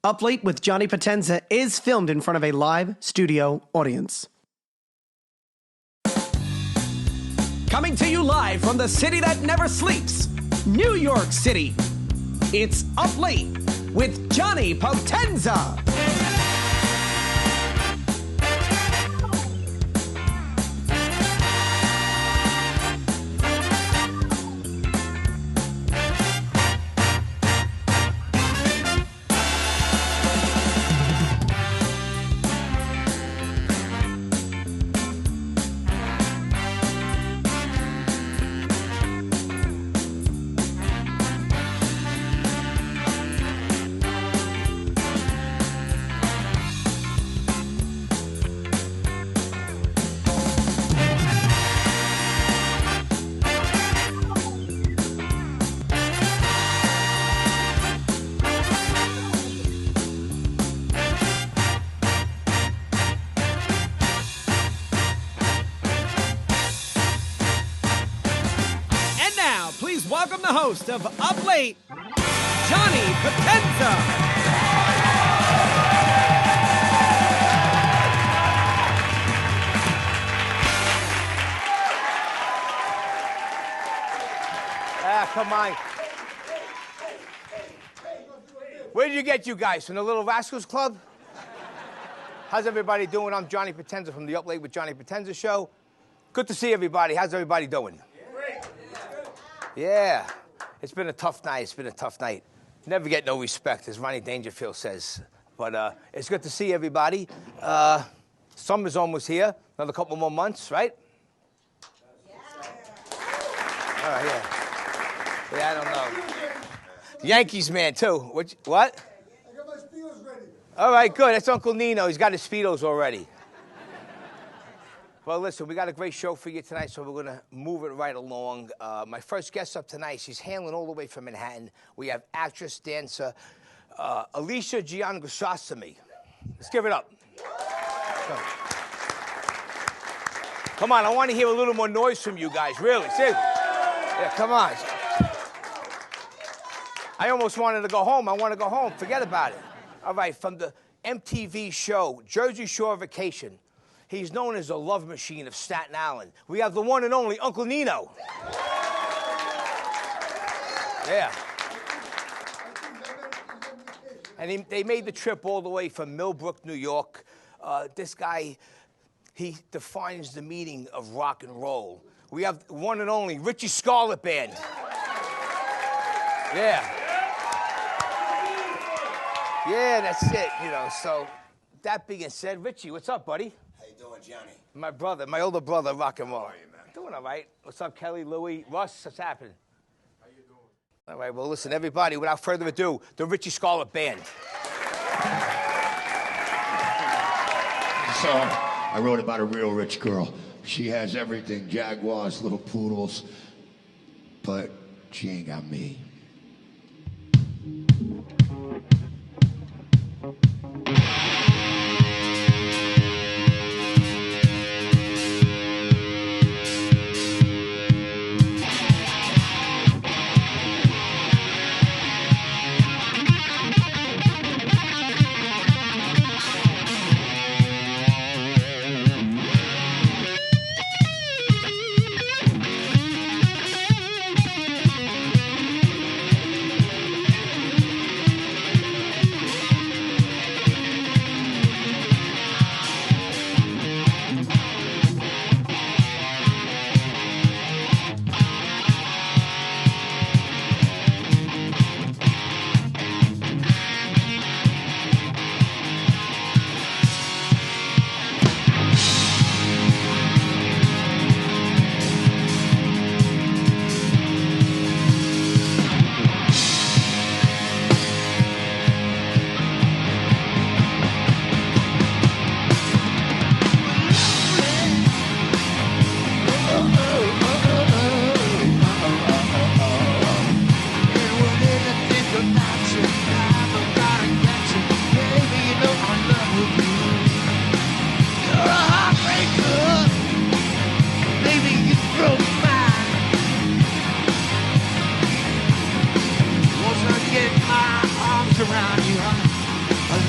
Up Late with Johnny Potenza is filmed in front of a live studio audience. Coming to you live from the city that never sleeps, New York City. It's Up Late with Johnny Potenza. Welcome the host of Up Late, Johnny Potenza. Come on. Where did you get you guys? From the Little Rascals Club? How's everybody doing? I'm Johnny Potenza from the Up Late with Johnny Potenza show. Good to see everybody. How's everybody doing? Yeah, it's been a tough night. Never get no respect, as Ronnie Dangerfield says. But it's good to see everybody. Summer's almost here. Another couple more months, right? Yeah. All right, yeah. Yeah, I don't know. Yankees man, too. What? I got my Speedos ready. All right, good. That's Uncle Nino. He's got his Speedos already. Well, listen, we got a great show for you tonight, so we're going to move it right along. My first guest up tonight, she's hailing all the way from Manhattan. We have actress, dancer, Alicia Giangrisostomi. Let's give it up. Come on, I want to hear a little more noise from you guys, really. Seriously. Yeah, come on. I almost wanted to go home. I want to go home. Forget about it. All right, from the MTV show, Jersey Shore Vacation. He's known as the love machine of Staten Island. We have the one and only Uncle Nino. Yeah. And they made the trip all the way from Millbrook, New York. This guy, he defines the meaning of rock and roll. We have the one and only Richie Scarlet Band. Yeah. Yeah, that's it, you know. So, that being said, Richie, what's up, buddy? How you doing, Johnny? My brother, my older brother, rock and roll. How are you, man? Doing all right. What's up, Kelly, Louie, Russ? What's happening? How you doing? All right, well, listen, everybody, without further ado, the Richie Scarlet Band. So, I wrote about a real rich girl. She has everything, Jaguars, little poodles, but she ain't got me.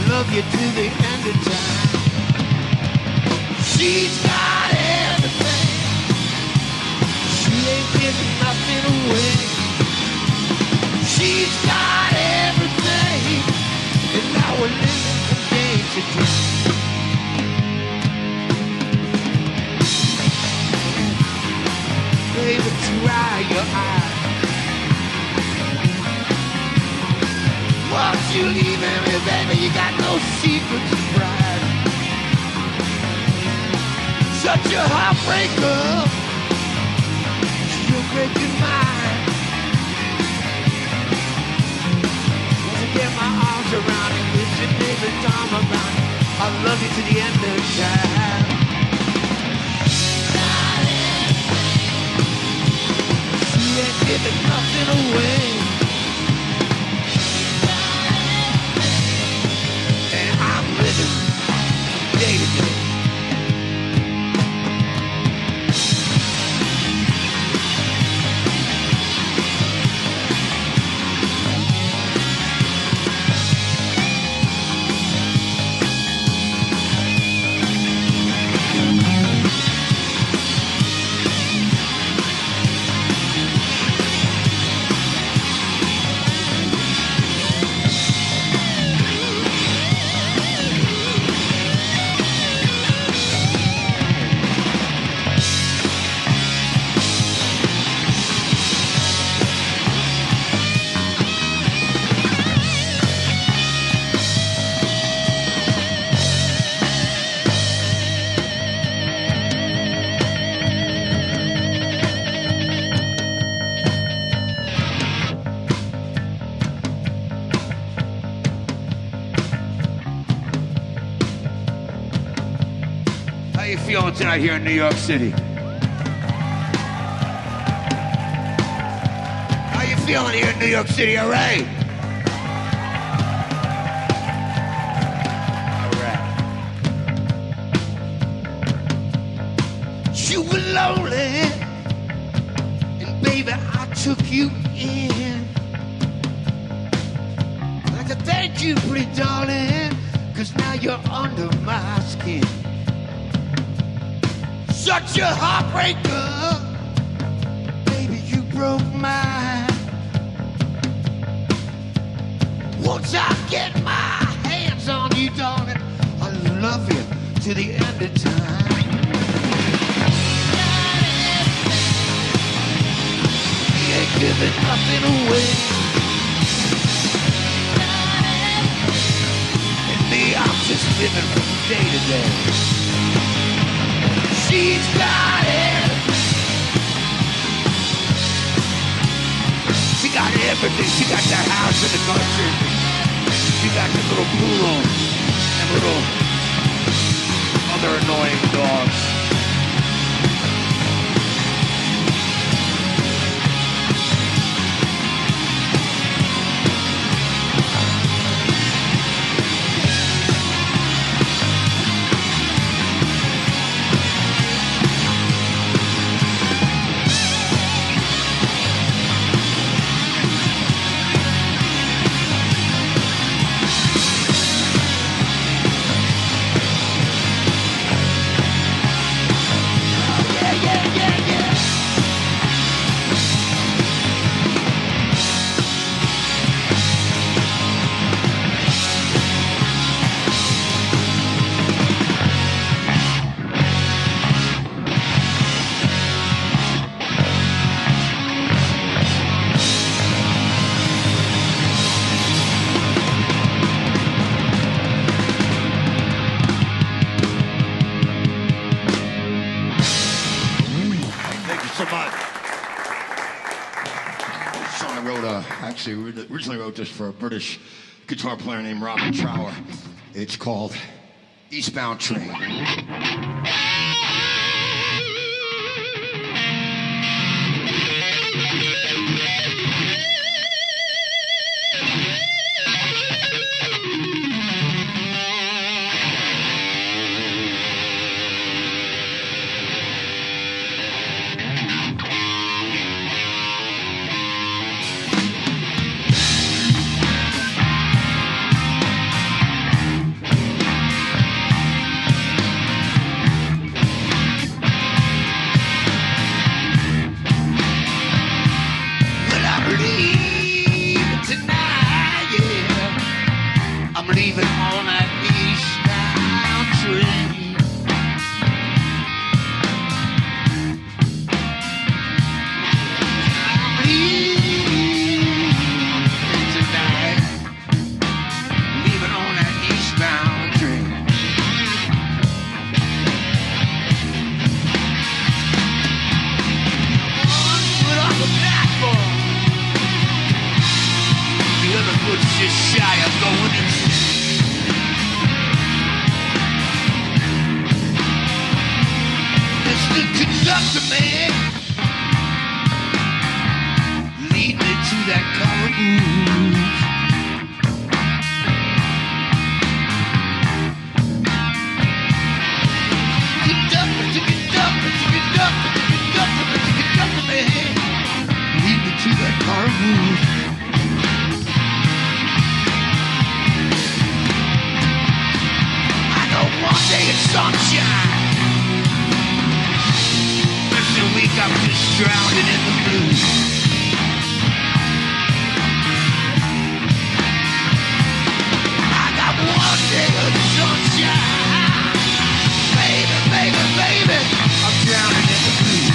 love you to the end of time. She's got everything. She ain't giving nothing away. She's got everything. And now we're living from day to day. Baby, dry your eyes. Once you leave me, baby, you got no secrets to pride. Such a heartbreaker, you're breaking mine. Once I get my arms around you, listen, baby, time around you, I'll love you to the end of time. She ain't giving nothing away. Day to day. How you feeling tonight here in New York City? How you feeling here in New York City, all right? All right. You were lonely, and baby, I took you in. I'd like to thank you, pretty darling, 'cause now you're under my skin. Such a heartbreaker, baby, you broke mine. Once I get my hands on you, darling, I'll love you to the end of time. You ain't giving nothing away. And me, I'm just living from day to day. She's got it. She got everything. She got the house in the country. She got the little poodle and little other annoying dogs. Originally wrote this for a British guitar player named Robert Trower. It's called Eastbound Train. mood. I know one day it's sunshine. Next week I'm just drowning in the blues. I got one day of sunshine. Baby, baby, baby, I'm drowning in the blues.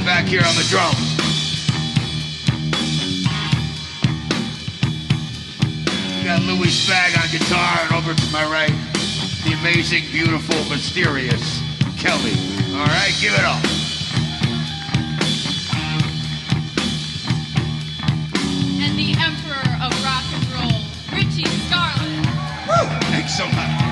Back here on the drums. We got Louis Spag on guitar, and over to my right, the amazing, beautiful, mysterious Kelly. All right, give it up. And the Emperor of Rock and Roll, Richie Scarlet. Woo! Thanks so much.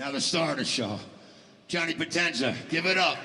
Now the star of the show, Johnny Potenza. Give it up.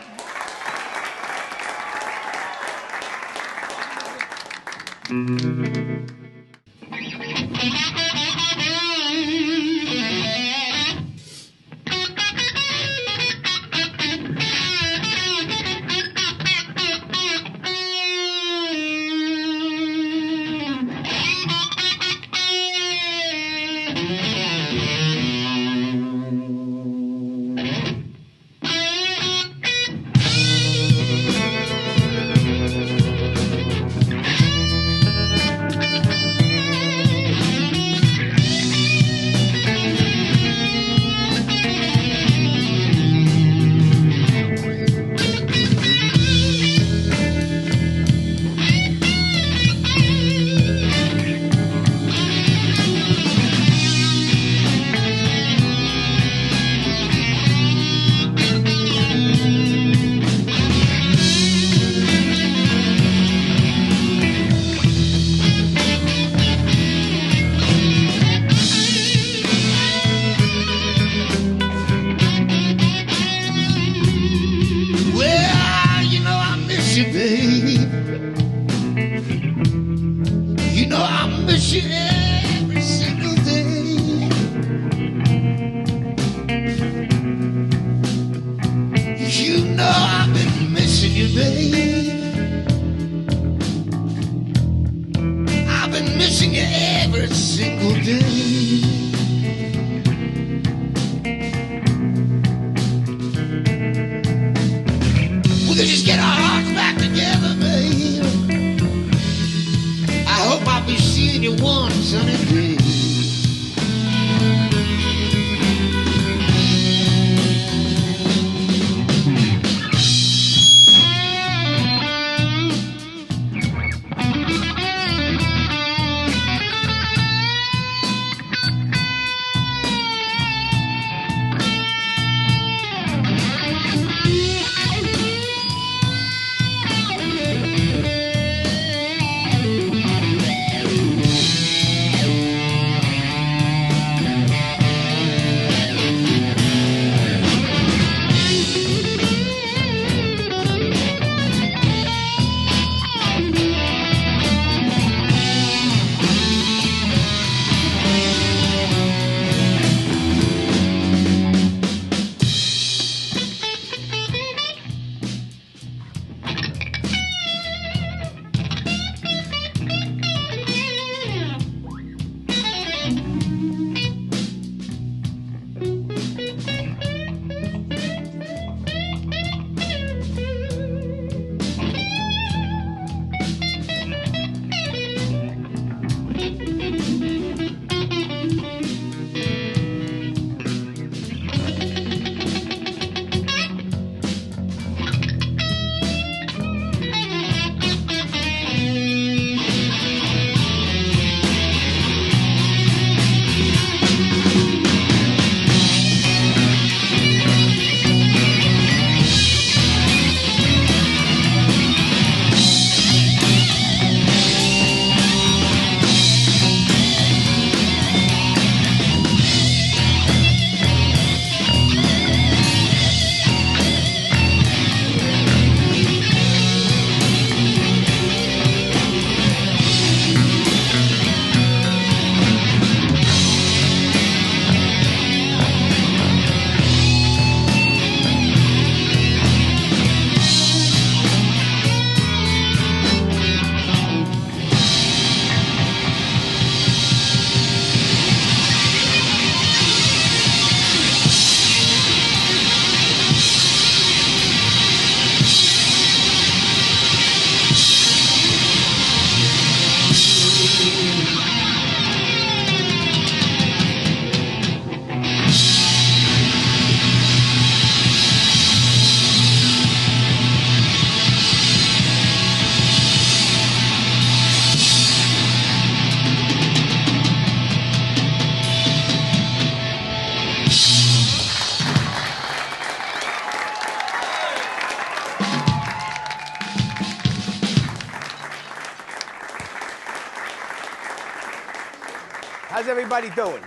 How's everybody doing?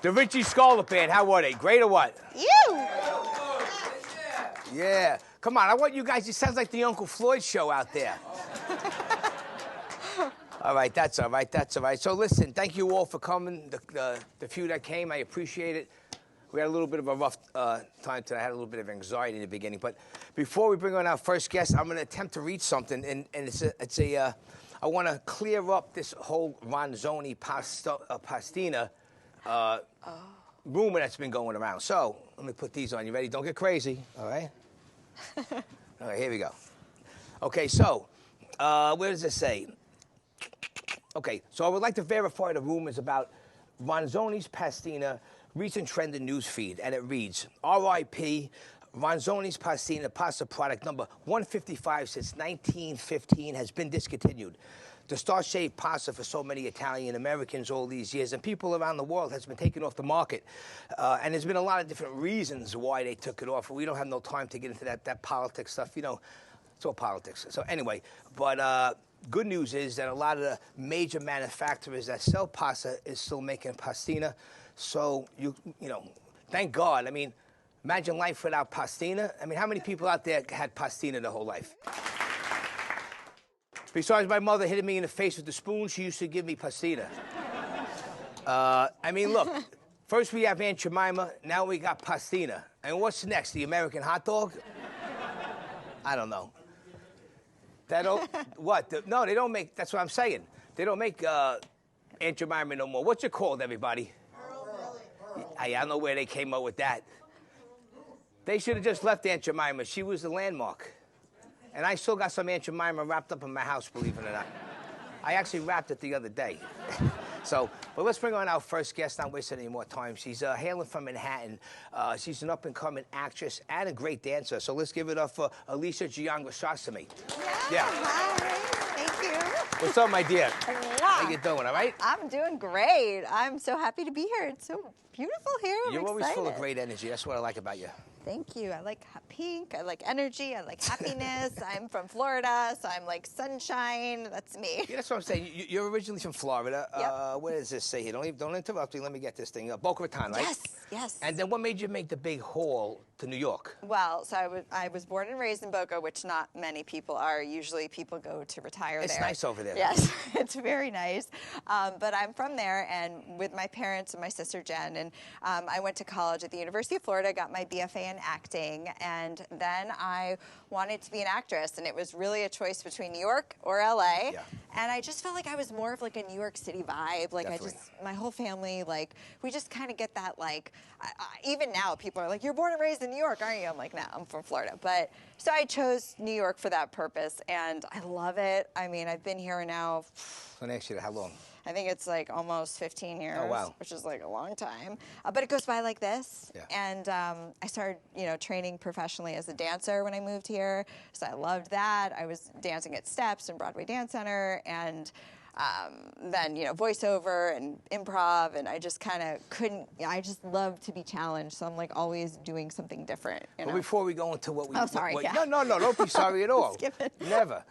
The Richie Scarlet band, how were they? Great or what? You! Yeah. Come on, I want you guys, it sounds like the Uncle Floyd show out there. All right, that's all right, that's all right. So listen, thank you all for coming, the few that came, I appreciate it. We had a little bit of a rough time today. I had a little bit of anxiety in the beginning. But before we bring on our first guest, I'm going to attempt to read something. And I want to clear up this whole Ronzoni pastina rumor that's been going around. So let me put these on. You ready? Don't get crazy. All right? All right, here we go. Okay, so where does it say? Okay, so I would like to verify the rumors about Ronzoni's pastina. Recent trend in news feed, and it reads, R.I.P. Ronzoni's pastina pasta product number 155 since 1915 has been discontinued. The star-shaped pasta for so many Italian Americans all these years and people around the world has been taken off the market. And there's been a lot of different reasons why they took it off. We don't have no time to get into that politics stuff. You know, it's all politics. So anyway, but good news is that a lot of the major manufacturers that sell pasta is still making pastina. So, you know, thank God. I mean, imagine life without pastina. I mean, how many people out there had pastina their whole life? Besides my mother hitting me in the face with the spoon, she used to give me pastina. I mean, look, first we have Aunt Jemima, now we got pastina. And what's next, the American hot dog? I don't know. What? No, they don't make, that's what I'm saying. They don't make Aunt Jemima no more. What's it called, everybody? I don't know where they came up with that. They should have just left Aunt Jemima. She was the landmark. And I still got some Aunt Jemima wrapped up in my house, believe it or not. I actually wrapped it the other day. But let's bring on our first guest, not wasting any more time. She's hailing from Manhattan. She's an up-and-coming actress and a great dancer. So let's give it up for Alicia Giangrisostomi. Yeah. Hi. Thank you. What's up, my dear? Wow. How you doing, all right? I'm doing great. I'm so happy to be here. It's so beautiful here. You're always full of great energy. That's what I like about you. Thank you. I like pink. I like energy. I like happiness. I'm from Florida, so I'm like sunshine. That's me. Yeah, that's what I'm saying. You're originally from Florida. Yep. What does this say here? Don't interrupt me. Let me get this thing. Boca Raton, right? Yes, yes. And then what made you make the big haul to New York? Well, so I was born and raised in Boca, which not many people are. Usually people go to retire there. It's nice over there. Yes, it's very nice. But I'm from there, and with my parents and my sister Jen, and I went to college at the University of Florida, got my BFA in acting, and then I wanted to be an actress, and it was really a choice between New York or LA. Yeah. And I just felt like I was more of like a New York City vibe. Like Definitely. my whole family, like we just kind of get that like, even now people are like, you're born and raised in New York, aren't you? I'm like, nah, I'm from Florida. But so I chose New York for that purpose, and I love it. I mean, I've been here now. So next year, how long? I think it's like almost 15 years, Oh, wow. which is like a long time. But it goes by like this. Yeah. And I started, training professionally as a dancer when I moved here. So I loved that. I was dancing at Steps and Broadway Dance Center, and then, voiceover and improv. And I just kind of couldn't, I just love to be challenged. So I'm like always doing something different. Well, before we go into what we... Oh, sorry, yeah. No, don't be sorry at all. Skip it. Never.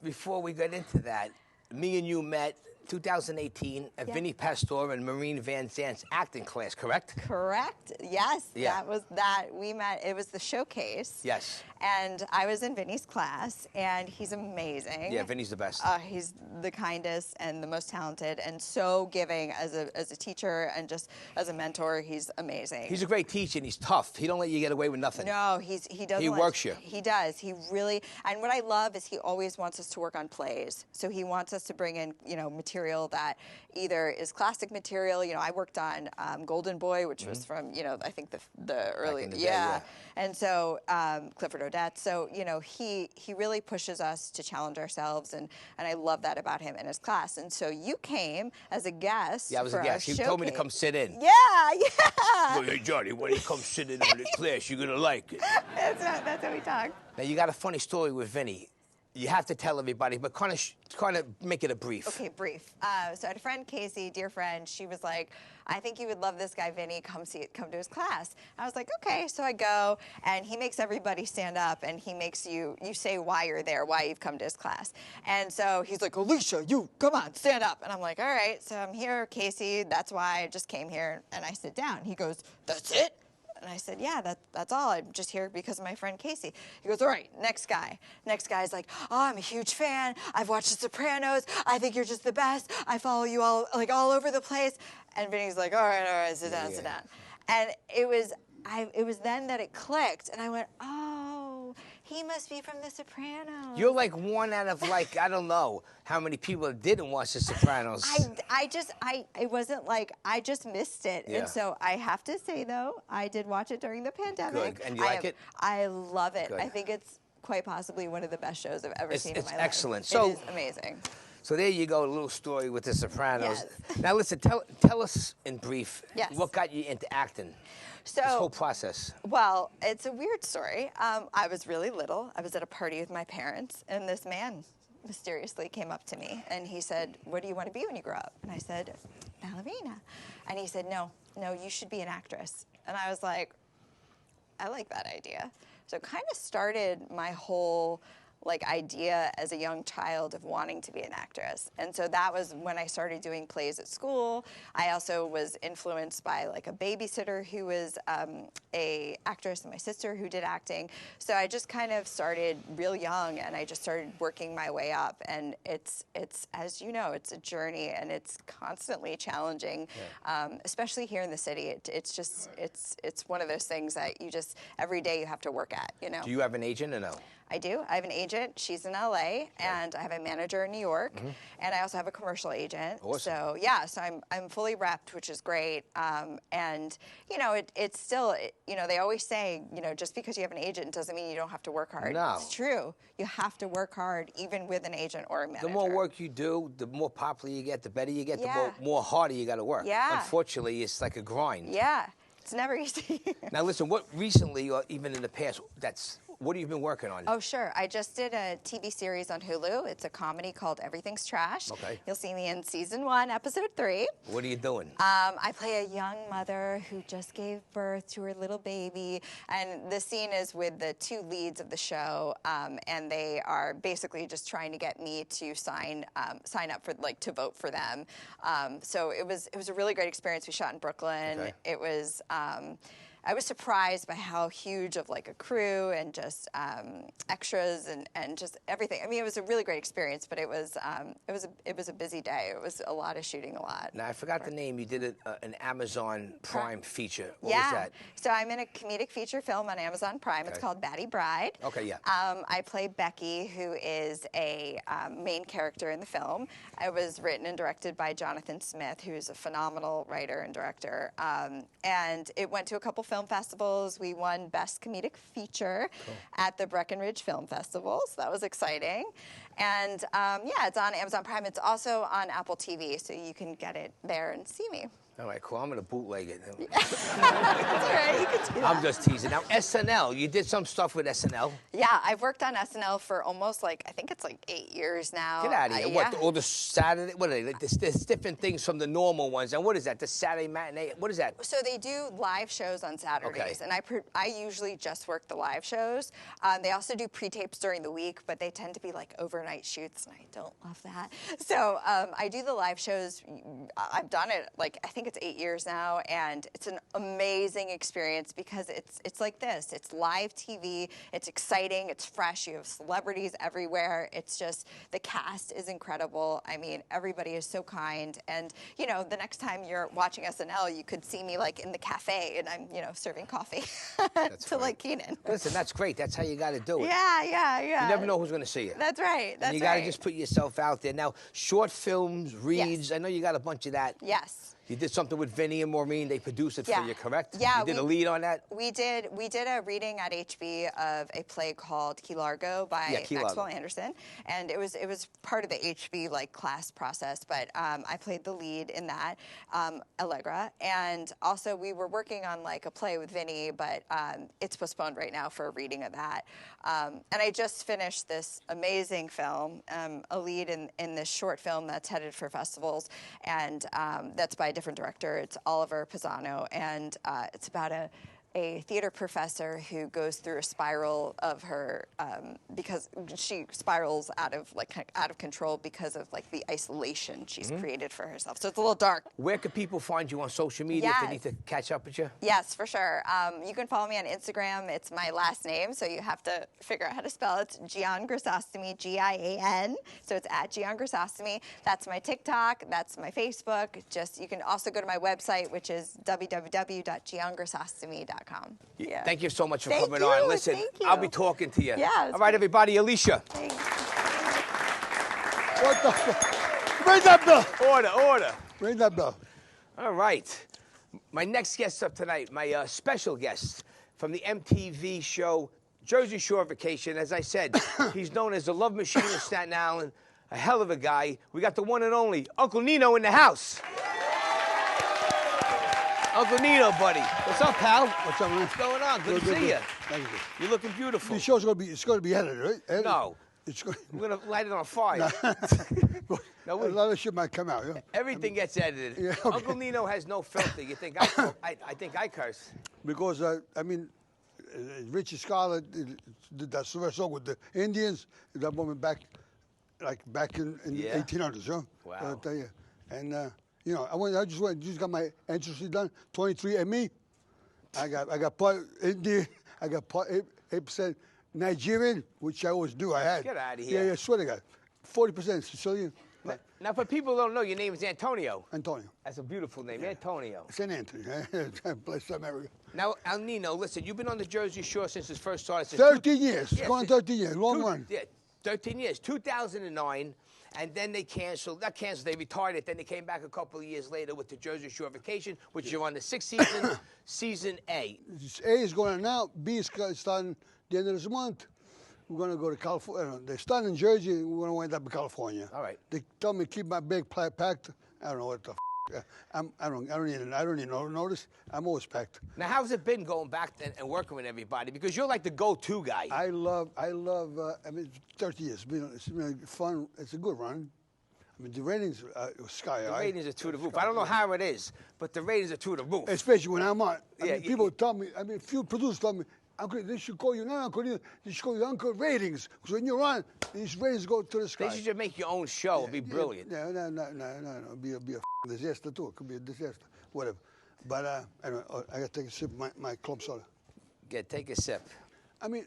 Before we get into that, me and you met 2018 at Vinnie Pastore and Maureen Van Zant's acting class, correct? Correct. Yes. Yeah. That was that. We met. It was the showcase. Yes. And I was in Vinny's class, and he's amazing. Yeah, Vinny's the best. He's the kindest and the most talented, and so giving as a teacher and just as a mentor. He's amazing. He's a great teacher, and he's tough. He don't let you get away with nothing. No, he doesn't. He works you. He does. He really. And what I love is he always wants us to work on plays. So he wants us to bring in material that either is classic material. I worked on Golden Boy, which was from I think the early in the day, yeah. And so Clifford Odette. So he really pushes us to challenge ourselves, and I love that about him and his class. And so you came as a guest. Yeah, I was a guest. He told me to come sit in. Yeah. Well, hey, Johnny, when you come sit in on the class, you're gonna like it. That's how we talk. Now you got a funny story with Vinny. You have to tell everybody, but kind of make it a brief. Okay, brief. So I had a friend, Casey, dear friend. She was like, I think you would love this guy, Vinny. Come to his class. I was like, okay. So I go, and he makes everybody stand up, and he makes you say why you're there, why you've come to his class. And so he's like, Alicia, you come on, stand up. And I'm like, all right. So I'm here, Casey. That's why I just came here. And I sit down. He goes, that's it? And I said, yeah, that's all. I'm just here because of my friend Casey. He goes, all right, next guy. Next guy's like, oh, I'm a huge fan. I've watched The Sopranos. I think you're just the best. I follow you all over the place. And Vinny's like, all right, sit down, sit down. And it was then that it clicked, and I went, oh, he must be from The Sopranos. You're like one out of like, I don't know how many people didn't watch The Sopranos. It wasn't like, I just missed it. Yeah. And so I have to say, though, I did watch it during the pandemic. Good. And you like it? I love it. Good. I think it's quite possibly one of the best shows I've ever seen in my life. It's excellent. So, it is amazing. So there you go, a little story with The Sopranos. Yes. Now listen, tell us in brief, Yes. what got you into acting? So, this whole process. Well, it's a weird story. I was really little. I was at a party with my parents, and this man mysteriously came up to me, and he said, what do you want to be when you grow up? And I said, ballerina. And he said, no, you should be an actress. And I was like, I like that idea. So it kind of started my whole idea as a young child of wanting to be an actress. And so that was when I started doing plays at school. I also was influenced by a babysitter who was a actress, and my sister who did acting. So I just kind of started real young, and I just started working my way up. And it's as you know, it's a journey, and it's constantly challenging, especially here in the city. It's one of those things that you just, every day you have to work at, you know. Do you have an agent or no? I do. I have an agent. She's in LA, and I have a manager in New York, and I also have a commercial agent. Awesome. So yeah, so I'm fully repped, which is great. And you know, it's still, you know, they always say, you know, just because you have an agent doesn't mean you don't have to work hard. No. It's true. You have to work hard, even with an agent or a manager. The more work you do, the more popular you get, the better you get, Yeah. the more harder you got to work. Yeah. Unfortunately, it's like a grind. Yeah, it's never easy. Now listen, what recently, or even in the past, what have you been working on? Oh, sure. I just did a TV series on Hulu. It's a comedy called Everything's Trash. Okay. You'll see me in season 1, episode 3. What are you doing? I play a young mother who just gave birth to her little baby, and the scene is with the 2 leads of the show, and they are basically just trying to get me to sign up for to vote for them. So it was a really great experience. We shot in Brooklyn. Okay. It was. I was surprised by how huge of a crew and just extras and just everything. I mean, it was a really great experience, but it was a busy day. It was a lot of shooting, a lot. Now I forgot the name. You did an Amazon Prime feature. What yeah. was that? So I'm in a comedic feature film on Amazon Prime. Okay. It's called Batty Bride. Okay, yeah. I play Becky, who is a main character in the film. It was written and directed by Jonathan Smith, who's a phenomenal writer and director. And it went to a couple film festivals. We won Best Comedic Feature at the Breckenridge Film Festival, so that was exciting. And yeah, it's on Amazon Prime. It's also on Apple TV, so you can get it there and see me. All right, cool. I'm going to bootleg it. That's all right. You can do that. I'm just teasing. Now, SNL, you did some stuff with SNL. Yeah, I've worked on SNL for almost I think it's 8 years now. Get out of here. Yeah. What, all the Saturday, what are they? There's different things from the normal ones. And what is that? The Saturday matinee? What is that? So they do live shows on Saturdays, Okay. and I usually just work the live shows. They also do pre-tapes during the week, but they tend to be overnight shoots, and I don't love that. So I do the live shows. I've done it I think it's 8 years now, and it's an amazing experience because it's like this. It's live TV. It's exciting. It's fresh. You have celebrities everywhere. It's just, the cast is incredible. I mean, everybody is so kind. And, you know, the next time you're watching SNL, you could see me in the cafe, and I'm, serving coffee to Keenan. Listen, that's great. That's how you got to do it. Yeah. You never know who's going to see you. That's right. And you got to just put yourself out there. Now, short films, reads, Yes. I know you got a bunch of that. Yes. You did something with Vinny and Maureen. They produced it for you, correct? Yeah. You did a lead on that? We did a reading at HB of a play called Key Largo by Maxwell Anderson, and it was part of the HB class process. But I played the lead in that, Allegra, and also we were working on a play with Vinny, but it's postponed right now for a reading of that. And I just finished this amazing film, a lead in this short film that's headed for festivals, and that's by different director. It's Oliver Pisano, and it's about a theater professor who goes through a spiral of her because she spirals out of control because of like the isolation she's created for herself. So it's a little dark. Where can people find you on social media if they need to catch up with you? Yes, for sure. You can follow me on Instagram. It's my last name, so you have to figure out how to spell it. It's Giangrisostomi, G-I-A-N. So it's at Giangrisostomi. That's my TikTok. That's my Facebook. You can also go to my website, which is www.giangrisostomi.com. Yeah. Thank you so much for Thank coming you, on. Listen, thank you. I'll be talking to you. Yeah, all right, everybody. Alicia. Thanks. What the fuck? Bring that bell. Order. Bring that bell. All right. My next guest up tonight, my special guest from the MTV show Jersey Shore Vacation. As I said, he's known as the Love Machine of Staten Island. A hell of a guy. We got the one and only Uncle Nino in the house. Uncle Nino, buddy. What's up, pal? What's up, man? What's going on? Good to see you. Thank you. You're looking beautiful. The show's it's going to be edited, right? Edited? No. It's going. We're going to light it on fire. A lot of shit might come out. Yeah. Everything gets edited. Yeah, okay. Uncle Nino has no filter. You think I think I curse? Because Richie Scarlet did that song with the Indians. That woman back in the 1800s, huh? Wow. I'll tell you. And I just got my ancestry done. 23andMe. I got part Indian. I got part 8% Nigerian, which I always do. I had. Get out of here. Yeah, I swear to God. 40% Sicilian. Now, for people who don't know, your name is Antonio. Antonio. That's a beautiful name, Antonio. St. Anthony. Bless America. Now, El Nino, listen, you've been on the Jersey Shore since it first started. 13 years. It's going on 13 years. Long run. Yeah, 13 years. 2009. And then they canceled, they retired it. Then they came back a couple of years later with the Jersey Shore Vacation, which you're on the 6th season, season A. A is going on now. B is starting the end of this month. We're going to go to California. They start in Jersey. We're going to wind up in California. All right. They told me to keep my bag packed. I don't know what the I don't even notice. I'm always packed. Now, how's it been going back and working with everybody? Because you're like the go-to guy. I love. 30 years. It's been fun. It's a good run. I mean, the ratings are sky high. The ratings are through the roof. I don't know how it is, but the ratings are through the roof. Especially when I'm on. People tell me. A few producers tell me, Uncle, they should call you not Uncle Nino. They should call you Uncle Ratings. Because when you're on, these ratings go to the sky. They should just make your own show. It'd be brilliant. No. It'd be a disaster too. It could be a disaster. Whatever. But anyway, I got to take a sip of my club soda. Take a sip. I mean,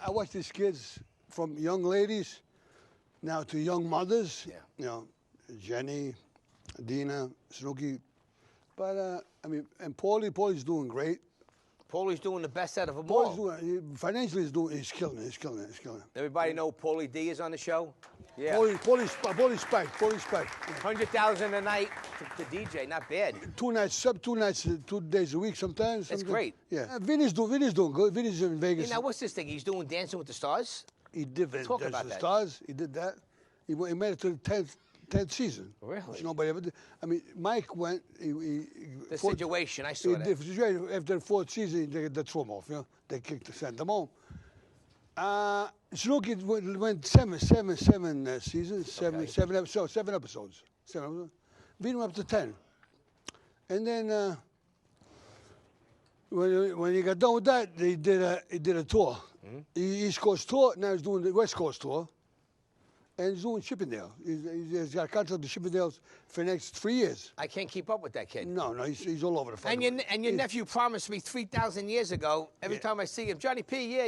I watch these kids from young ladies now to young mothers. Yeah. You know, Jenny, Dina, Snooki. But and Paulie's doing great. Paulie's doing the best out of them all. Financially, he's killing it. Everybody know Paulie D is on the show? Yeah. Paulie spiked. 100,000 a night to DJ, not bad. 2 days a week sometimes. That's great. Yeah. Vinny's doing good. Vinny's in Vegas. Now, what's this thing? He's doing Dancing with the Stars? He did Talk about the that. Stars. He did that. He made it to the 10th season. Really? Which nobody ever did. I mean, Mike went. The situation, I saw that. After the 4th season, they threw him off. You know, they sent him home. Snooki went seven seasons, seven episodes. Beat him up to 10. And then when he got done with that, he did a tour. Mm-hmm. East Coast tour. Now he's doing the West Coast tour. And he's doing Chippendale. He's got a contract with Chippendales for the next 3 years. I can't keep up with that kid. No, he's all over the front. And your nephew promised me 3,000 years ago, every time I see him, Johnny P, yeah.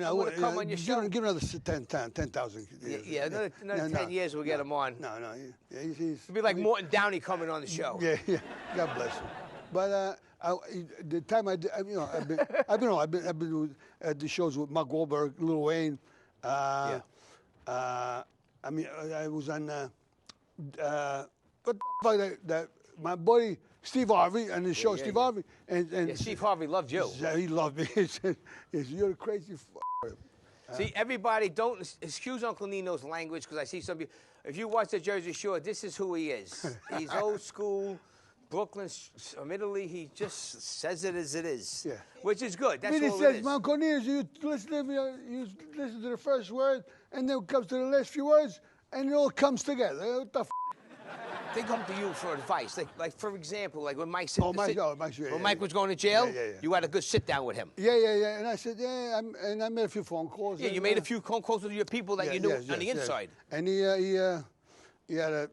I want to come on your show. Give another 10,000. Yeah, another 10 years we'll get him on. No. It'll be like Morton Downey coming on the show. Yeah. God bless him. But the time I've been at the shows with Mark Wahlberg, Lil Wayne. I was on that my buddy Steve Harvey and the show Steve Harvey and Steve Harvey loved you. He loved me. He said, "You're a crazy." See, everybody, don't excuse Uncle Nino's language because I see some people. If you watch the Jersey Shore, this is who he is. He's old school. Brooklyn, from Italy, he just says it as it is, which is good. That's all it is. He says, Uncle Nino, you listen to the first word, and then it comes to the last few words, and it all comes together. What the they come to you for advice. Like for example, like when Mike's Mike's when Mike was going to jail, yeah. you had a good sit down with him. Yeah. And I said, and I made a few phone calls. Yeah, you made a few phone calls with your people that you knew on the inside. And he had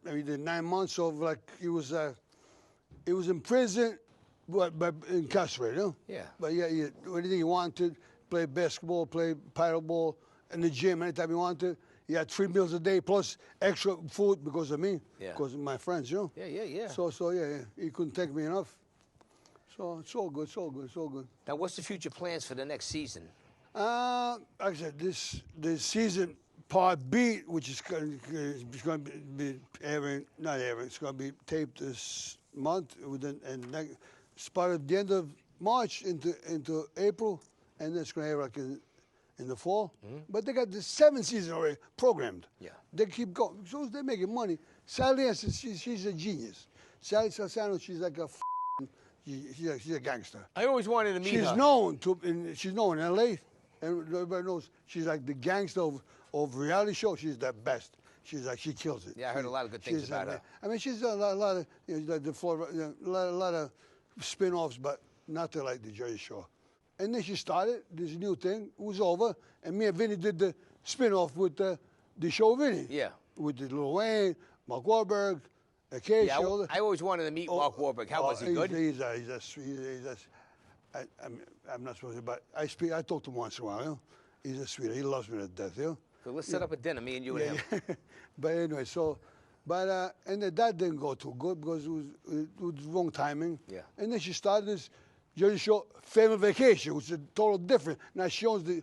he did 9 months of like he was in prison, but incarcerated. You know? Yeah. But anything he wanted, play basketball, play paddleball, in the gym anytime he wanted. He had 3 meals a day plus extra food because of me, because of my friends, you know. Yeah. So he couldn't take me enough. So it's all good. Now, what's the future plans for the next season? Like I said, this season part B, which is going to be airing, not airing, it's going to be taped this month, it's part of the end of March into April, and then it's going to air like in the fall. But they got the 7th season already programmed. Yeah. They keep going. So they're making money. Sally, she's a genius. Sally Sassano, she's like she's a gangster. I always wanted to meet her. She's known in L.A., and everybody knows she's like the gangster of reality show. She's the best. She kills it. Yeah, I heard a lot of good things about her. I mean, she's done a lot of, a lot of spin-offs, but nothing like the Jersey Shore. And then she started this new thing. It was over, and me and Vinny did the spin-off with the show Vinny. Yeah. With the Lil Wayne, Mark Wahlberg, Kay Show. I always wanted to meet Mark Wahlberg. How was he? Good? I'm not supposed to, but I talk to him once in a while. You know? He's a sweetheart. He loves me to death. You know? So let's set up a dinner, me and you and him. But anyway, and that didn't go too good because it was wrong timing. Yeah. And then she started this Jersey Shore Family Vacation, which is total different. Now she owns the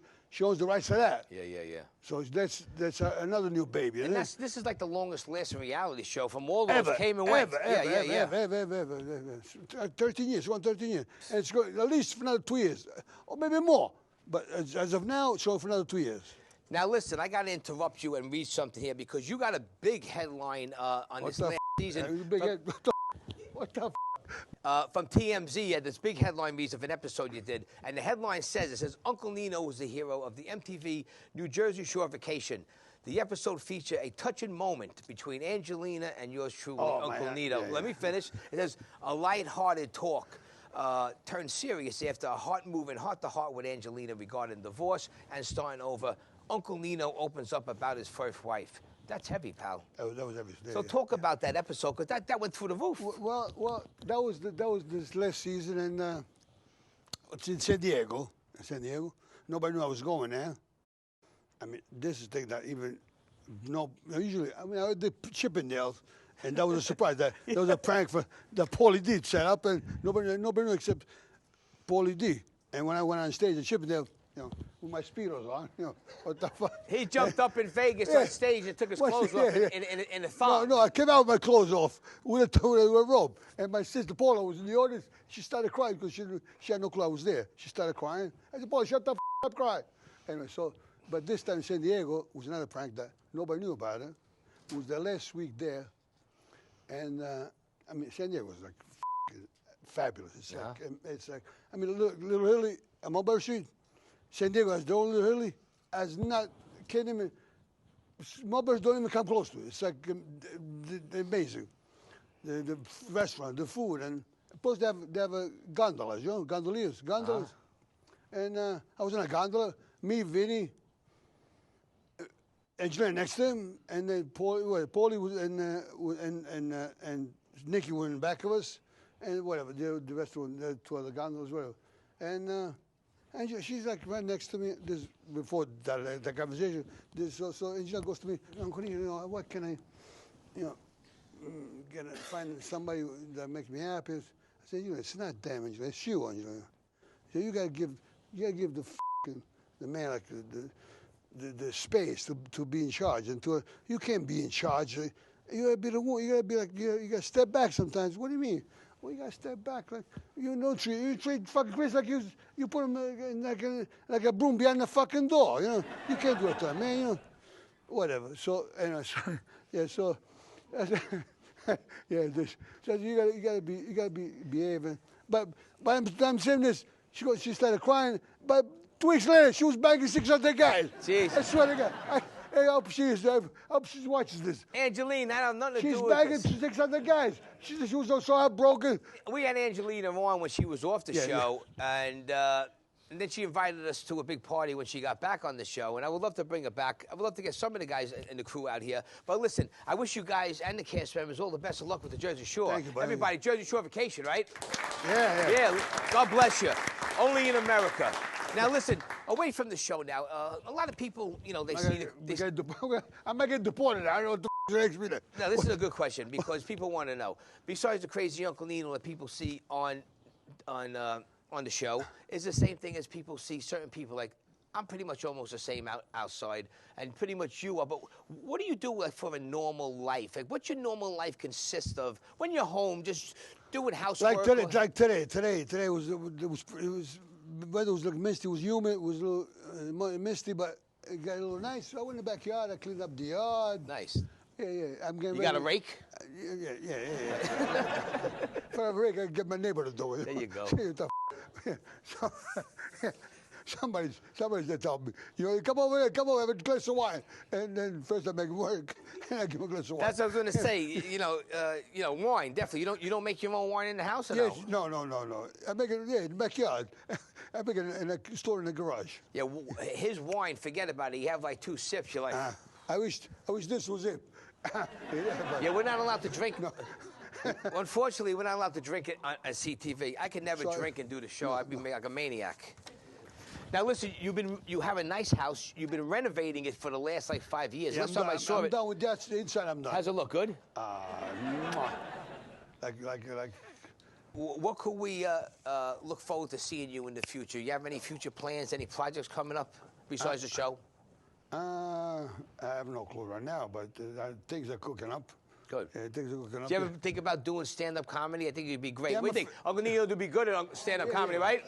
rights to that. Yeah. So that's another new baby. And this is like the longest lasting reality show from all those came and went. Ever. 13 years, 13 years. And it's going at least for another 2 years, or maybe more. But as of now, it's going for another 2 years. Now listen, I got to interrupt you and read something here because you got a big headline on this last season. What the from TMZ, you had this big headline piece of an episode you did, and the headline says, Uncle Nino was the hero of the MTV New Jersey Shore Vacation. The episode featured a touching moment between Angelina and yours truly, Uncle Nino. Let me finish. It says, a lighthearted talk turned serious after a heart-moving heart-to-heart with Angelina regarding divorce and starting over. Uncle Nino opens up about his first wife. That's heavy, pal. That was heavy. So talk about that episode, because that went through the roof. Well, that was this last season, and it's in San Diego. Nobody knew I was going there. I mean, this is thing that usually, I did Chippendales, and that was a surprise. That was a prank that Paulie D set up, and nobody knew except Paulie D. And when I went on stage at Chippendale, with my Speedos on, what the fuck? He jumped up in Vegas on stage and took his clothes off in a thong. No, I came out with my clothes off with a robe. And my sister Paula was in the audience. She started crying because she had no clue I was there. She started crying. I said, Paula, shut the f up, cry. Anyway, but this time in San Diego was another prank that nobody knew about it. It was the last week there. And, San Diego was like fabulous. It's like, Little Italy, I'm on Burr Street. San Diego has the only Hilly, has not, can't even, Mulberries don't even come close to it. It's like amazing. The restaurant, the food, and plus they have gondolas, gondoliers. And I was in a gondola, me, Vinny, Angelina next to him, and then Paulie was, and Nicky were in the back of us, and whatever, the rest of the two other gondolas, whatever. And she's like right next to me. This before that conversation. So Angela goes to me, Uncle Nino, what can I, find somebody that makes me happy? I said, it's not them, Angela. It's you, Angela. So you gotta give the man like the space to be in charge, and you can't be in charge. You gotta be the one. You gotta be like you gotta step back sometimes. What do you mean? Well, you gotta step back, like you treat fucking Chris like you put him like a broom behind the fucking door. You can't do it to him, man. Whatever. So anyway, so you gotta be behaving. But I'm saying this. She started crying, but 2 weeks later she was banging 6 other guys. Jeez. I swear to God. I hope she watches this. Angelina, I don't have nothing to She's do with begging this. 600 guys. She was so heartbroken. We had Angelina on when she was off the Yeah, show, and then she invited us to a big party when she got back on the show, and I would love to bring her back. I would love to get some of the guys in the crew out here. But listen, I wish you guys and the cast members all the best of luck with the Jersey Shore. Thank you, buddy. Everybody, Jersey Shore vacation, right? Yeah. Yeah, God bless you. Only in America. Now listen, away from the show now, a lot of people, you know, they see I might get deported. I don't know what the next minute. Now, this is a good question because people want to know. Besides the crazy Uncle Nino that people see on the show, is the same thing as people see certain people. Like, I'm pretty much almost the same outside, and pretty much you are. But what do you do like for a normal life? Like, what's your normal life consist of when you're home, just doing housework? Like today. Today was weather was like misty. It was humid. It was a little misty, but it got a little nice. So I went in the backyard. I cleaned up the yard. Nice. Yeah. I'm getting. You got a rake? Yeah. For a rake, I get my neighbor to do it. There you go. So, somebody's there telling me, you know, come over here, have a glass of wine, and then first I make it work, and I give him a glass of wine. That's what I was going to say. You know, wine definitely. You don't make your own wine in the house, or yes, no. I make it in the backyard. I make it in a store in the garage. Yeah, his wine. Forget about it. You have like 2 sips. You're like, I wish this was it. yeah, we're not allowed to drink. No. Unfortunately, we're not allowed to drink it on CTV. I can never drink and do the show. I'd be like a maniac. Now listen, you have a nice house. You've been renovating it for the last like 5 years. Yeah, Last time I saw it. I'm done with that. Inside, I'm done. How's it look? Good. Like. What could we look forward to seeing you in the future? You have any future plans? Any projects coming up besides the show? I have no clue right now, but things are cooking up. Good. Things are cooking up. Do you ever think about doing stand-up comedy? I think you'd be great. Yeah, what do you think? Uncle Nino would be good at stand-up comedy, right?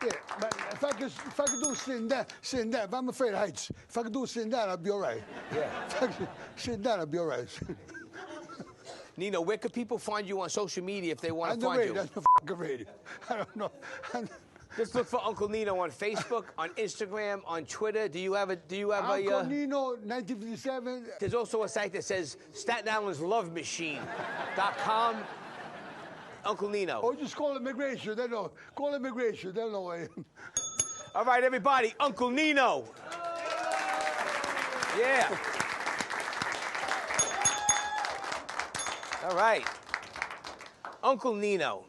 Yeah, but if I could do sitting down, if I'm afraid of heights, if I could do sitting down, I'd be all right. Yeah. If I could sitting down, I'd be all right. Nino, where could people find you on social media if they want to find you? That's the fucking radio. I don't know. Just look for Uncle Nino on Facebook, on Instagram, on Twitter. Do you have Uncle Nino 1957. There's also a site that says Staten Island's lovemachine.com. Uncle Nino. Or just call immigration. They know. Call immigration. They'll know I am. All right, everybody. Uncle Nino. Yeah. All right. Uncle Nino.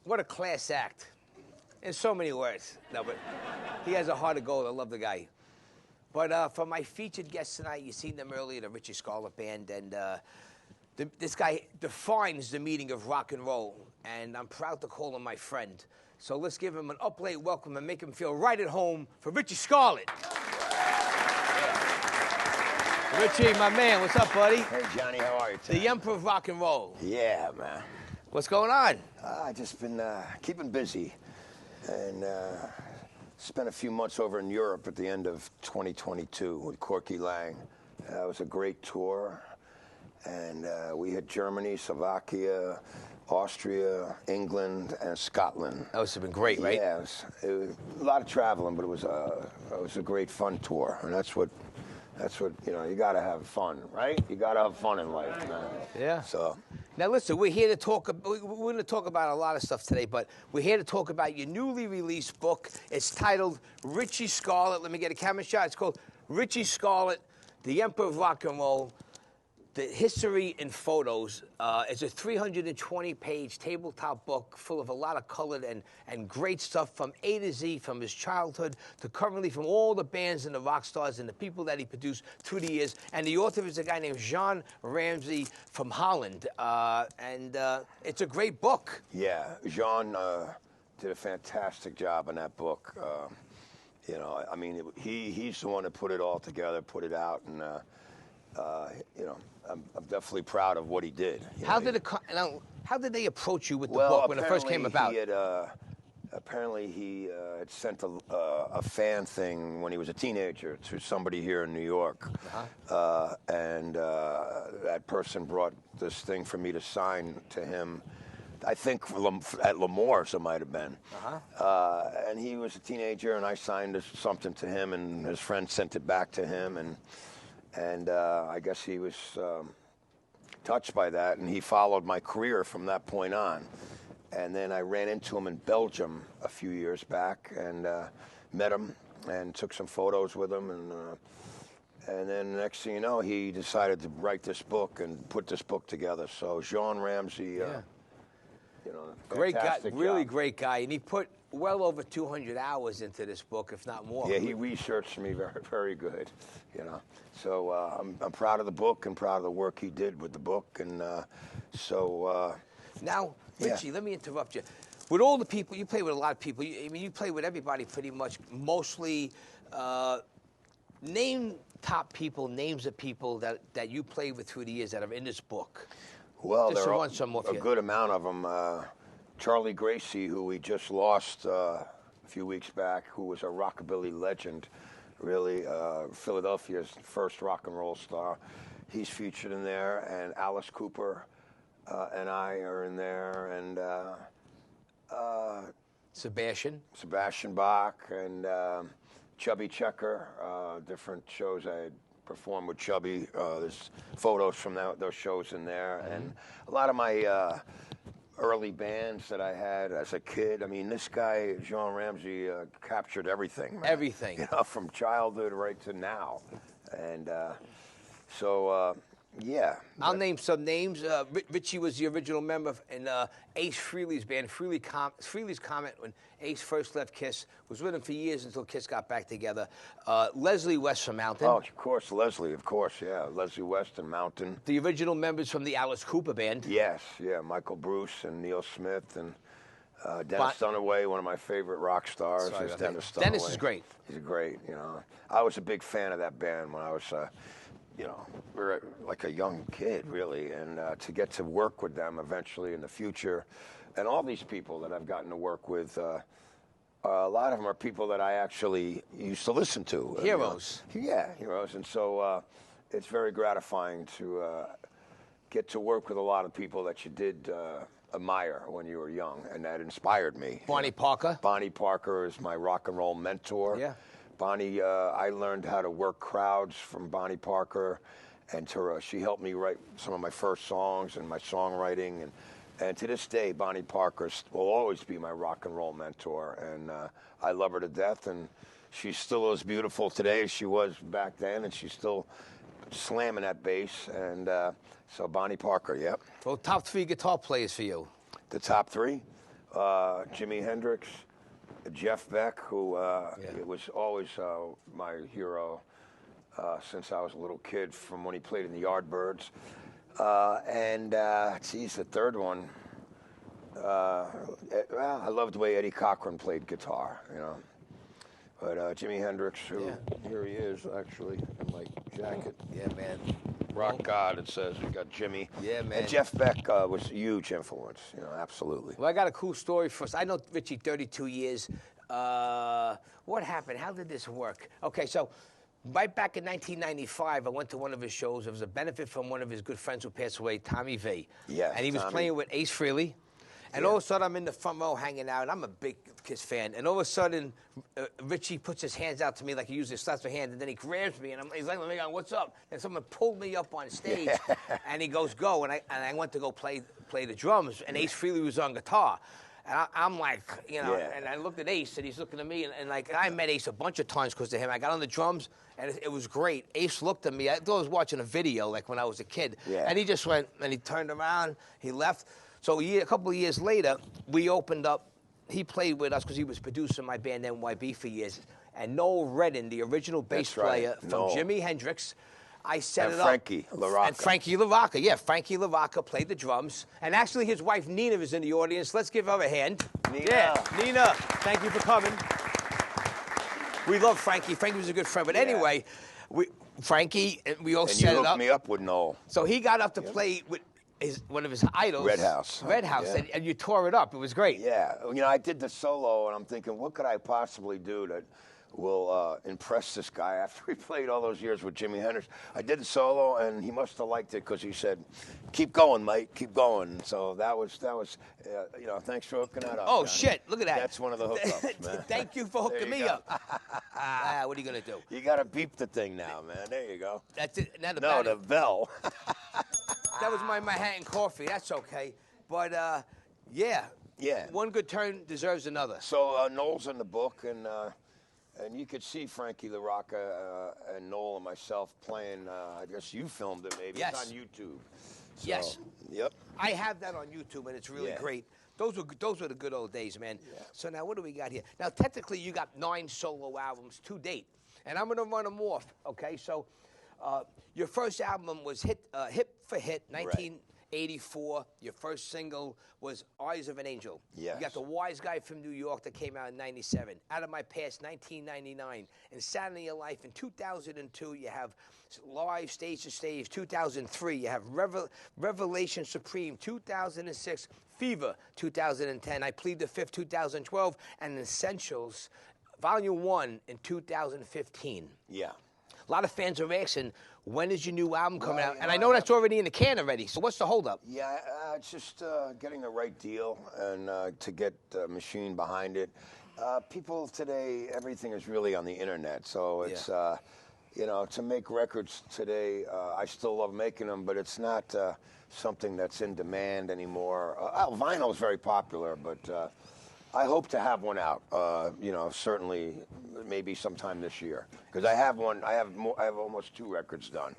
What a class act. In so many words. No, but he has a heart of gold. I love the guy. But for my featured guests tonight, you've seen them earlier, the Richie Scarlet Band, and this guy defines the meaning of rock and roll, and I'm proud to call him my friend. So let's give him an up-late welcome and make him feel right at home for Richie Scarlet. Yeah. Richie, my man, what's up, buddy? Hey, Johnny, how are you today? The Emperor of Rock and Roll. Yeah, man. What's going on? I just been keeping busy, and spent a few months over in Europe at the end of 2022 with Corky Lang. It was a great tour, and we hit Germany, Slovakia, Austria, England, and Scotland. That must have been great, right? Yeah, it was a lot of traveling, but it was a great fun tour, and that's what you know. You gotta have fun, right? You gotta have fun in life, man. Yeah. So. Now listen, we're here to talk. We're going to talk about a lot of stuff today, but we're here to talk about your newly released book. It's titled Richie Scarlet. Let me get a camera shot. It's called Richie Scarlet, The Emperor of Rock and Roll, The History in Photos. It's a 320-page tabletop book full of a lot of colored and great stuff from A to Z, from his childhood to currently from all the bands and the rock stars and the people that he produced through the years. And the author is a guy named Jean Ramsey from Holland. And it's a great book. Yeah, Jean did a fantastic job in that book. You know, I mean, he's the one that put it all together, put it out, and you know, I'm definitely proud of what he did. How did they approach you with the book when it first came about? Apparently, he had sent a fan thing when he was a teenager to somebody here in New York, and that person brought this thing for me to sign to him. I think at L'Amour's it might have been. And he was a teenager, and I signed something to him, and his friend sent it back to him, and And I guess he was touched by that, and he followed my career from that point on. And then I ran into him in Belgium a few years back and met him and took some photos with him. And then the next thing you know, he decided to write this book and put this book together. So Jean Ramsey, you know, great guy, fantastic really job. great guy. And he put well over 200 hours into this book, if not more. Yeah, he researched me very, very good, you know. So I'm proud of the book and proud of the work he did with the book. And Now, Richie, let me interrupt you. With all the people, you play with a lot of people. You play with everybody pretty much, mostly. Name top people, names of people that you played with through the years that are in this book. Well, Just there to are run some off a you. good amount of them. Charlie Gracie, who we just lost a few weeks back, who was a rockabilly legend, really, Philadelphia's first rock and roll star. He's featured in there, and Alice Cooper and I are in there, and Sebastian Bach and Chubby Checker, different shows I had performed with Chubby. There's photos from those shows in there, and a lot of my early bands that I had as a kid. I mean, this guy, Jean Ramsey, captured everything. Man. Everything. You know, from childhood right to now. And yeah. I'll name some names. Richie was the original member in Ace Frehley's band. Frehley's Comet, when Ace first left Kiss, was with him for years until Kiss got back together. Leslie West from Mountain. Oh, of course, Leslie, of course, yeah. Leslie West and Mountain. The original members from the Alice Cooper band. Yes, yeah. Michael Bruce and Neil Smith and Dennis Dunaway, one of my favorite rock stars. Sorry Is about that. Dennis Dunaway. Dennis is great. He's great, you know. I was a big fan of that band when I was you know, like a young kid, really, and to get to work with them eventually in the future, and all these people that I've gotten to work with, a lot of them are people that I actually used to listen to. Heroes. Yeah, heroes, and so it's very gratifying to get to work with a lot of people that you did admire when you were young, and that inspired me. Bonnie Parker. Bonnie Parker is my rock and roll mentor. Yeah. Bonnie, I learned how to work crowds from Bonnie Parker, and she helped me write some of my first songs and my songwriting, and to this day, Bonnie Parker will always be my rock and roll mentor, and I love her to death, and she's still as beautiful today as she was back then, and she's still slamming that bass, and so Bonnie Parker, yep. Well, top 3 guitar players for you. The top 3, Jimi Hendrix, Jeff Beck, who was always my hero since I was a little kid, from when he played in the Yardbirds. And the third one. Well, I loved the way Eddie Cochran played guitar, you know. But Jimi Hendrix, who here he is, actually, in my jacket. Yeah, man. Rock God, it says. We got Jimmy. Yeah, man. And Jeff Beck was a huge influence, you know, absolutely. Well, I got a cool story for us. I know Richie 32 years. What happened? How did this work? Okay, so right back in 1995, I went to one of his shows. It was a benefit from one of his good friends who passed away, Tommy V. Yes, and he was Tommy. playing with Ace Frehley. And all of a sudden, I'm in the front row hanging out, and I'm a big Kiss fan. And all of a sudden, Richie puts his hands out to me like he usually slaps my hand, and then he grabs me, and he's like, what's up? And someone pulled me up on stage, and he goes, go. And I went to go play the drums, and Ace Frehley was on guitar. And I'm like, you know, and I looked at Ace, and he's looking at me, and like, I met Ace a bunch of times because of him. I got on the drums, and it was great. Ace looked at me. I thought I was watching a video, like when I was a kid. Yeah. And he just went, and he turned around, he left. So a couple of years later, we opened up. He played with us because he was producing my band NYB for years. And Noel Redden, the original bass player from Jimi Hendrix, I set it up. Frankie LaRocca. And Frankie LaRocca, yeah. Frankie LaRocca played the drums. And actually, his wife Nina is in the audience. Let's give her a hand. Nina. Yeah, Nina, thank you for coming. We love Frankie. Frankie was a good friend. But anyway, Frankie, we all set it up. And you hooked me up with Noel. So he got up to play with one of his idols. Red House. And you tore it up. It was great. Yeah, you know, I did the solo, and I'm thinking, what could I possibly do to will impress this guy after we played all those years with Jimi Hendrix. I did the solo, and he must have liked it because he said, "Keep going, Mike, keep going." So that was you know, thanks for hooking that up. Oh, Johnny. shit, look at that. That's one of the hookups, man. Thank you for hooking me up. What are you going to do? You got to beep the thing now, man. There you go. That's it. Now The bell. That was my Manhattan coffee. That's okay. But, yeah. Yeah. One good turn deserves another. So Noel's in the book, and you could see Frankie LaRocca and Noel and myself playing. I guess you filmed it, maybe. Yes. It's on YouTube. So, Yes. Yep. I have that on YouTube, and it's really great. Those were the good old days, man. Yeah. So now what do we got here? Now, technically, you got 9 solo albums to date, and I'm going to run them off, okay? So your first album was Hit for Hit, 1984. Your first single was Eyes of an Angel. Yes. You got The Wise Guy from New York that came out in 97. Out of My Past, 1999. And Saturday Night Life in 2002. You have Live Stage to Stage, 2003. You have Revelation Supreme, 2006. Fever, 2010. I Plead the Fifth, 2012. And Essentials, Volume 1 in 2015. Yeah. A lot of fans are asking, when is your new album coming out? And I know that's already in the can already, so what's the holdup? Yeah, it's just getting the right deal and to get the machine behind it. People today, everything is really on the internet, so it's, you know, to make records today, I still love making them, but it's not something that's in demand anymore. Vinyl is very popular, but I hope to have one out, you know, certainly maybe sometime this year. Because I have one, I have almost 2 records done.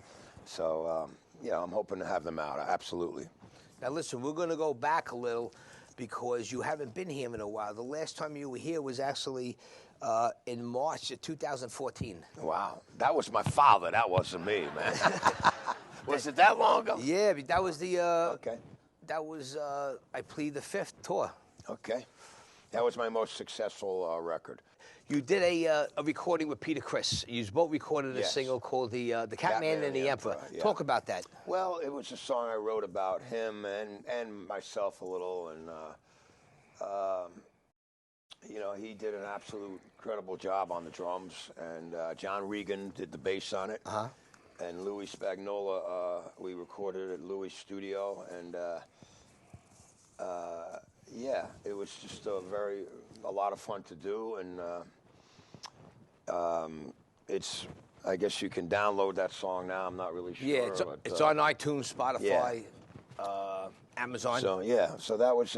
So, yeah, I'm hoping to have them out, absolutely. Now listen, we're going to go back a little because you haven't been here in a while. The last time you were here was actually in March of 2014. Wow, that was my father, that wasn't me, man. Was it that long ago? Yeah, but that was the, okay. That was I Plead the Fifth tour. Okay. That was my most successful record. You did a recording with Peter Criss. You both recorded a single called the Catman and the Emperor. Yeah. Talk about that. Well, it was a song I wrote about him and myself a little, and you know, he did an absolute incredible job on the drums, and John Regan did the bass on it, and Louis Spagnola. We recorded at Louis' studio, and yeah, it was just a lot of fun to do, and it's, I guess you can download that song now. I'm not really sure. Yeah, it's on iTunes, Spotify, yeah. Amazon. So yeah, so that was,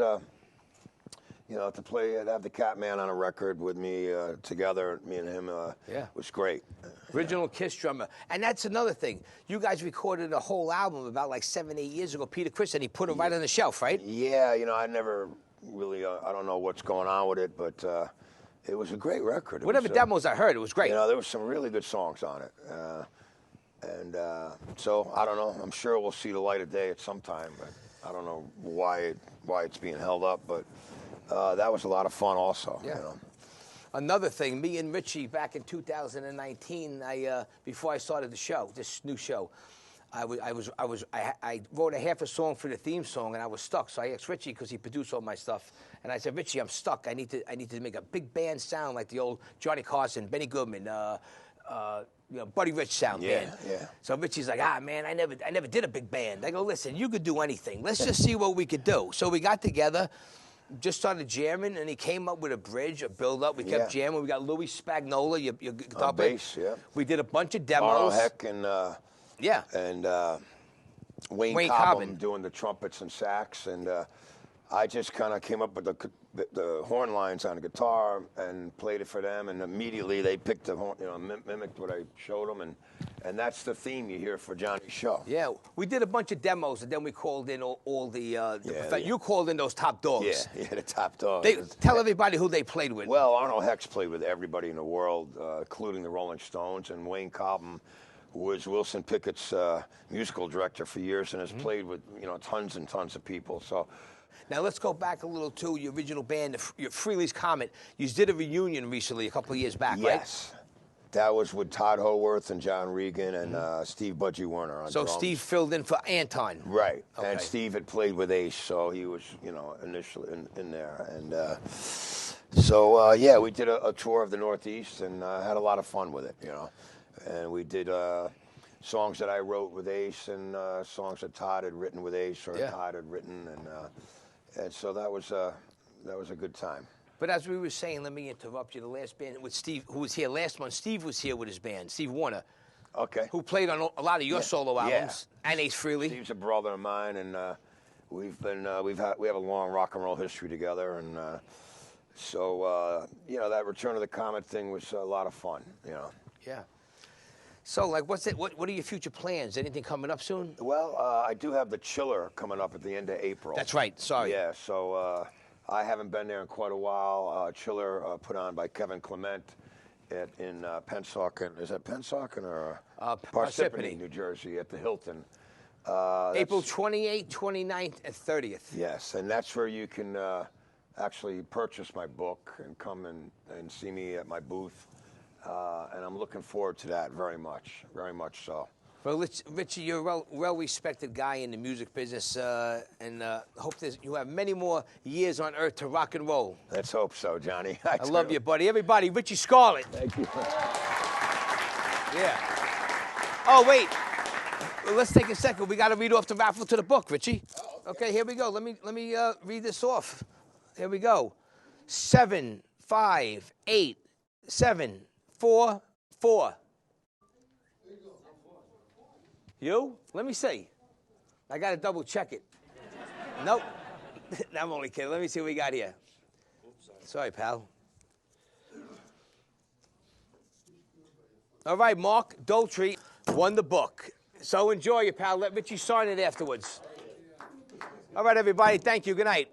you know, to have the Catman on a record with me together, me and him, was great. Original Kiss drummer. And that's another thing. You guys recorded a whole album about like 7, 8 years ago, Peter Criss, and he put it right on the shelf, right? Yeah, you know, I never really, I don't know what's going on with it, but it was a great record. Whatever demos I heard, it was great. You know, there was some really good songs on it. And so, I don't know, I'm sure we'll see the light of day at some time, but I don't know why it's being held up, but that was a lot of fun also. Yeah. You know? Another thing, me and Richie back in 2019, before I started the show, this new show, I wrote a half a song for the theme song, and I was stuck. So I asked Richie, because he produced all my stuff, and I said, Richie, I'm stuck. I need to make a big band sound like the old Johnny Carson, Benny Goodman, you know, Buddy Rich sound band. Yeah. So Richie's like, man, I never did a big band. I go, listen, you could do anything. Let's just see what we could do. So we got together, just started jamming, and he came up with a bridge, a build-up. We kept jamming. We got Louis Spagnola, your guitar player. Bass, yeah. We did a bunch of demos. Arno Heck and Wayne Cobham doing the trumpets and sax, and I just kind of came up with the horn lines on the guitar and played it for them, and immediately they picked the horn, you know, mimicked what I showed them, and that's the theme you hear for Johnny's show. Yeah, we did a bunch of demos, and then we called in all the you called in those top dogs. Yeah, the top dogs. Tell everybody who they played with. Well, Arno Heck's played with everybody in the world, including the Rolling Stones, and Wayne Cobham was Wilson Pickett's musical director for years and has played with, you know, tons and tons of people. So now let's go back a little to your original band, your Freely's Comet. You did a reunion recently, a couple of years back, right? Yes. That was with Todd Howarth and John Regan and Steve Budgie Werner on drums. So Steve filled in for Anton. Right. Okay. And Steve had played with Ace, so he was, you know, initially in there. And So yeah, we did a tour of the Northeast and had a lot of fun with it, you know. And we did songs that I wrote with Ace and songs that Todd had written with Ace or Todd had written, and so that was a good time. But as we were saying, let me interrupt you. The last band with Steve, who was here last month, Steve was here with his band, Steve Warner. Okay. Who played on a lot of your solo albums, and Ace Frehley. Steve's a brother of mine, and we have a long rock and roll history together, and so you know, that Return of the Comet thing was a lot of fun, you know. Yeah. So, like, what are your future plans? Anything coming up soon? Well, I do have the Chiller coming up at the end of April. That's right. Sorry. Yeah. So I haven't been there in quite a while. Chiller put on by Kevin Clement in Pennsauken. Is that Pennsauken or Parsippany, New Jersey, at the Hilton. April 28th, 29th, and 30th. Yes, and that's where you can actually purchase my book and come and see me at my booth. And I'm looking forward to that very much so. Well, Richie, you're a well-respected guy in the music business, and hope you have many more years on earth to rock and roll. Let's hope so, Johnny. I love you, buddy. Everybody, Richie Scarlett. Thank you. Yeah. Oh, wait. Let's take a second. We got to read off the raffle to the book, Richie. Okay, here we go. Let me read this off. Here we go. 7, 5, 8, 7, 4, 4. You? Let me see. I got to double check it. Nope. I'm only kidding. Let me see what we got here. Sorry, pal. All right, Mark Doltry won the book. So enjoy it, pal. Let Richie sign it afterwards. All right, everybody. Thank you. Good night.